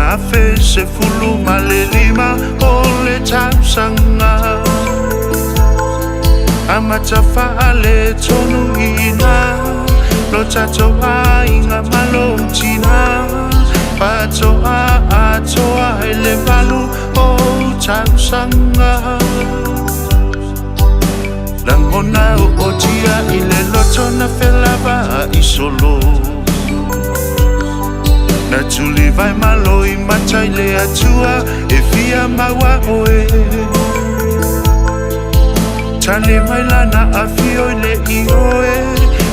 afe se fulu malelima ole tapsanga amatafa ale tonu ina lo tato inga malo tina pato atoa ele balu o tapsanga langona o tia ile loto na felava isolo na tuli vai malo I matai le atua e fia maua oe tale mai lana a fio le I oe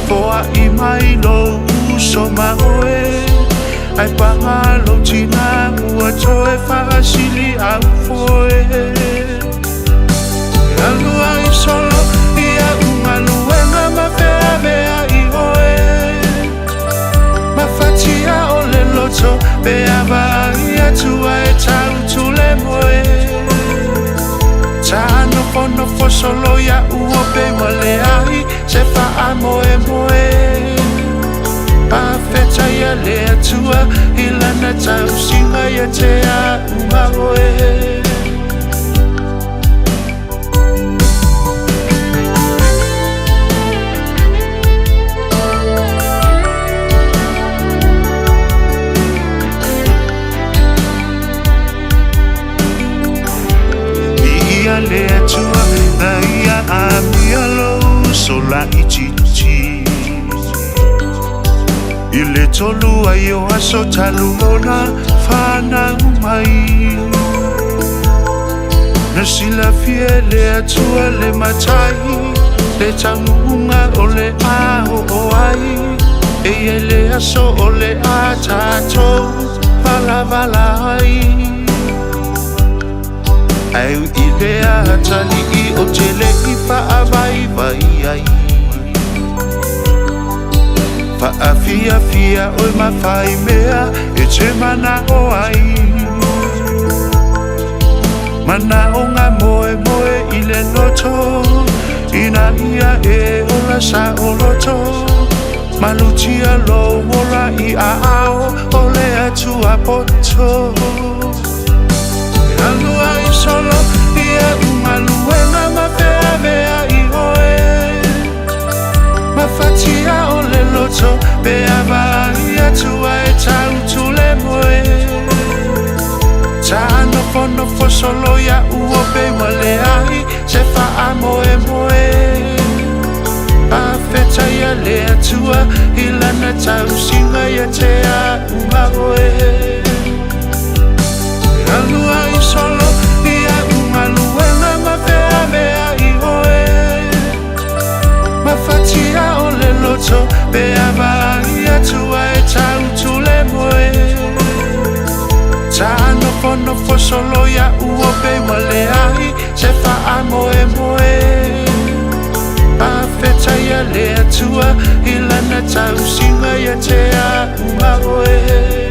foa I mai lo uso ma oe ai pangalo tina ua toe whaasili au foe alua I solo ia ungaluenga mawhea mea I oe mafatia o le loto bea vai atua e tau tule moe tano fono solo ya ua pe male ai se faa moe moe pa feta ya le atua ilana tau singa ya te a uma oe le atua na ia a mialo sola ichichi ile tolu ayo aso talumona fana mai na sila fiele atua le matai le tamunga ole a o ai e le aso ole a tato vala ai au idea tali I o tele I faa vai ai faa fia oi mawhai mea e te mana o ai mana o ngā moe I le loto ina ia e ola sa o loto malutia lo ora I a ao o le atua poto alua I solo ia ungaluenga mawhea mea I oe mafatia o le loto bea vai atua e tau tule moe tano fono solo ia ua pe male ai se faa moe moe a feta ia le atua ilana tau singa ia te a uma oe alua I solo ia ungaluenga mawhea mea I oe mafatia o le loto bea vai atua e tau tule moe tano fono solo ia ua pe male ai se faa moe moe a feta ia le atua ilana tau singa ia te a uma oe